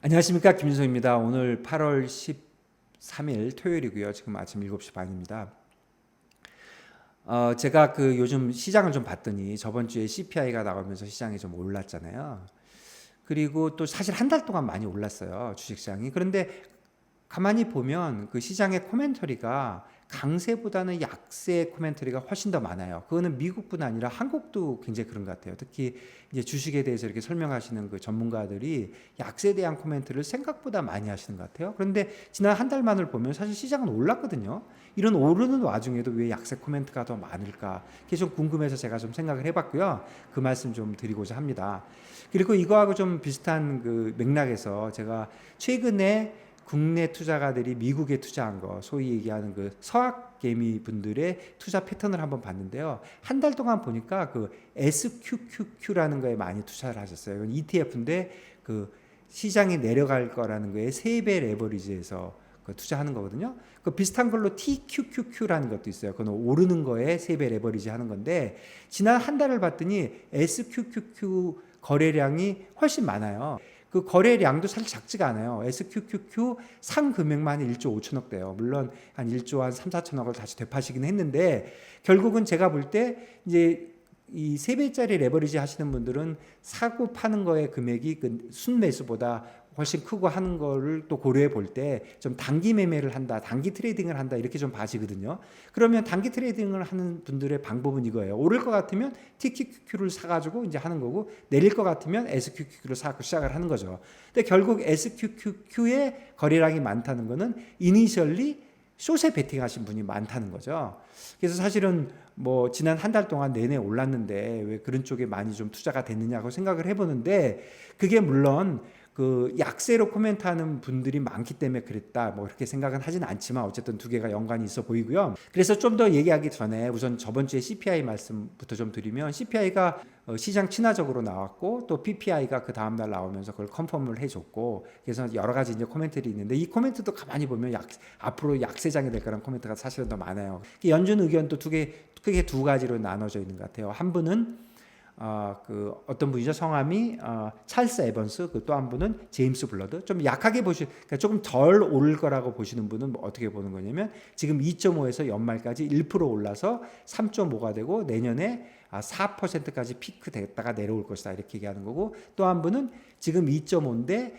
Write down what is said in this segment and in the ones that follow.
안녕하십니까, 김윤성입니다. 오늘 8월 13일 토요일이고요. 지금 아침 7시 반입니다. 제가 요즘 시장을 좀 봤더니 저번 주에 CPI가 나오면서 시장이 좀 올랐잖아요. 그리고 또 사실 한 달 동안 많이 올랐어요, 주식시장이. 그런데 가만히 보면 그 시장의 코멘터리가 강세보다는 약세 코멘터리가 훨씬 더 많아요. 그거는 미국뿐 아니라 한국도 굉장히 그런 것 같아요. 특히 이제 주식에 대해서 이렇게 설명하시는 그 전문가들이 약세에 대한 코멘트를 생각보다 많이 하시는 것 같아요. 그런데 지난 한 달만을 보면 사실 시장은 올랐거든요. 이런 오르는 와중에도 왜 약세 코멘트가 더 많을까? 그게 좀 궁금해서 제가 좀 생각을 해봤고요. 그 말씀 좀 드리고자 합니다. 그리고 이거하고 좀 비슷한 그 맥락에서 제가 최근에 국내 투자가들이 미국에 투자한 거, 소위 얘기하는 그 서학 개미 분들의 투자 패턴을 한번 봤는데요. 한 달 동안 보니까 그 SQQQ라는 거에 많이 투자를 하셨어요. 이건 ETF인데 그 시장이 내려갈 거라는 거에 3배 레버리지에서 그 투자하는 거거든요. 그 비슷한 걸로 TQQQ라는 것도 있어요. 그건 오르는 거에 3배 레버리지 하는 건데, 지난 한 달을 봤더니 SQQQ 거래량이 훨씬 많아요. 그 거래량도 사실 작지가 않아요. SQQQ 상 금액만 1조 5천억 대요. 물론 한 1조 한 3, 4천억을 다시 되파시긴 했는데, 결국은 제가 볼 때 이제 이 3배짜리 레버리지 하시는 분들은 사고 파는 거의 금액이 그 순매수보다 훨씬 크고 하는 거를 또 고려해 볼 때 좀 단기 매매를 한다, 단기 트레이딩을 한다, 이렇게 좀 봐지거든요. 그러면 단기 트레이딩을 하는 분들의 방법은 이거예요. 오를 것 같으면 TQQQ를 사가지고 이제 하는 거고, 내릴 것 같으면 SQQQ를 사고 시작을 하는 거죠. 근데 결국 SQQQ의 거래량이 많다는 거는 이니셜리 숏에 베팅하신 분이 많다는 거죠. 그래서 사실은 뭐 지난 한 달 동안 내내 올랐는데 왜 그런 쪽에 많이 좀 투자가 됐느냐고 생각을 해보는데, 그게 물론 그 약세로 코멘트하는 분들이 많기 때문에 그랬다, 뭐 그렇게 생각은 하진 않지만 어쨌든 두 개가 연관이 있어 보이고요. 그래서 좀 더 얘기하기 전에 우선 저번 주에 CPI 말씀부터 좀 드리면, CPI가 시장 친화적으로 나왔고, 또 PPI가 그 다음날 나오면서 그걸 컨펌을 해줬고, 그래서 여러 가지 이제 코멘트들이 있는데, 이 코멘트도 가만히 보면 앞으로 약세장이 될 거란 코멘트가 사실은 더 많아요. 연준 의견도 크게 두 가지로 나눠져 있는 것 같아요. 한 분은 어떤 분이죠? 성함이 찰스 에번스, 그 또 한 분은 제임스 블러드. 좀 약하게 그러니까 조금 덜 오를 거라고 보시는 분은 뭐 어떻게 보는 거냐면, 지금 2.5에서 연말까지 1% 올라서 3.5가 되고 내년에 4%까지 피크 됐다가 내려올 것이다, 이렇게 얘기하는 거고, 또 한 분은 지금 2.5인데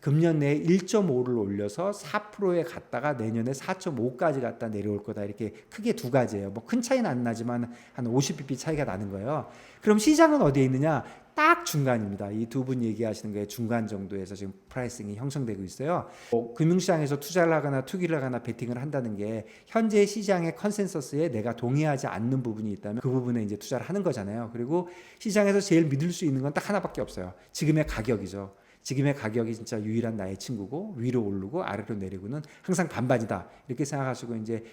금년 내에 1.5를 올려서 4%에 갔다가 내년에 4.5까지 갔다 내려올 거다, 이렇게 크게 두 가지예요. 뭐 큰 차이는 안 나지만 한 50bp 차이가 나는 거예요. 그럼 시장은 어디에 있느냐? 딱 중간입니다. 이 두 분 얘기하시는 게 중간 정도에서 지금 프라이싱이 형성되고 있어요. 금융시장에서 투자를 하거나 투기를 하거나 베팅을 한다는 게 현재 시장의 컨센서스에 내가 동의하지 않는 부분이 있다면 그 부분에 이제 투자를 하는 거잖아요. 그리고 시장에서 제일 믿을 수 있는 건 딱 하나밖에 없어요. 지금의 가격이죠. 지금의 가격이 진짜 유일한 나의 친구고, 위로 오르고 아래로 내리고는 항상 반반이다, 이렇게 생각하시고 이제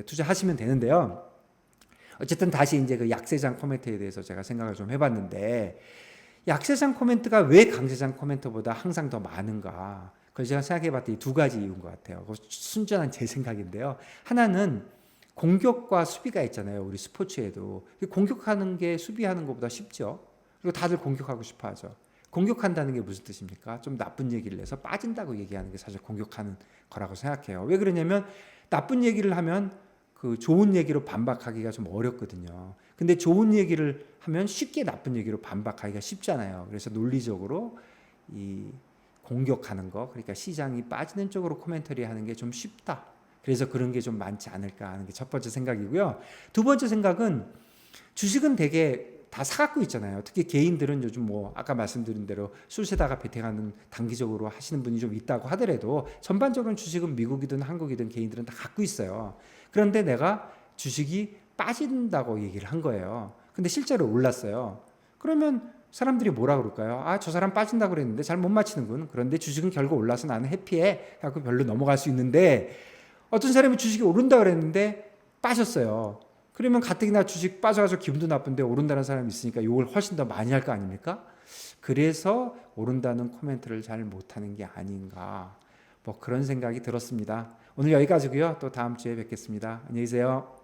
투자하시면 되는데요. 어쨌든 다시 이제 그 약세장 코멘트에 대해서 제가 생각을 좀 해봤는데, 약세장 코멘트가 왜 강세장 코멘트보다 항상 더 많은가? 그걸 제가 생각해봤더니 두 가지 이유인 것 같아요. 순전한 제 생각인데요. 하나는 공격과 수비가 있잖아요. 우리 스포츠에도 공격하는 게 수비하는 것보다 쉽죠. 그리고 다들 공격하고 싶어하죠. 공격한다는 게 무슨 뜻입니까? 좀 나쁜 얘기를 해서 빠진다고 얘기하는 게 사실 공격하는 거라고 생각해요. 왜 그러냐면, 나쁜 얘기를 하면 그 좋은 얘기로 반박하기가 좀 어렵거든요. 근데 좋은 얘기를 하면 쉽게 나쁜 얘기로 반박하기가 쉽잖아요. 그래서 논리적으로 이 공격하는 거, 그러니까 시장이 빠지는 쪽으로 코멘터리 하는 게 좀 쉽다. 그래서 그런 게 좀 많지 않을까 하는 게 첫 번째 생각이고요. 두 번째 생각은, 주식은 되게 다 사갖고 있잖아요. 특히 개인들은 요즘 뭐 아까 말씀드린 대로 술세다가 베팅하는 단기적으로 하시는 분이 좀 있다고 하더라도, 전반적으로는 주식은 미국이든 한국이든 개인들은 다 갖고 있어요. 그런데 내가 주식이 빠진다고 얘기를 한 거예요. 근데 실제로 올랐어요. 그러면 사람들이 뭐라 그럴까요? 저 사람 빠진다고 그랬는데 잘 못 맞히는군. 그런데 주식은 결국 올라서 나는 해피해, 갖고 별로 넘어갈 수 있는데, 어떤 사람이 주식이 오른다 그랬는데 빠졌어요. 그러면 가뜩이나 주식 빠져가지고 기분도 나쁜데 오른다는 사람이 있으니까 욕을 훨씬 더 많이 할 거 아닙니까? 그래서 오른다는 코멘트를 잘 못하는 게 아닌가, 뭐 그런 생각이 들었습니다. 오늘 여기까지고요. 또 다음 주에 뵙겠습니다. 안녕히 계세요.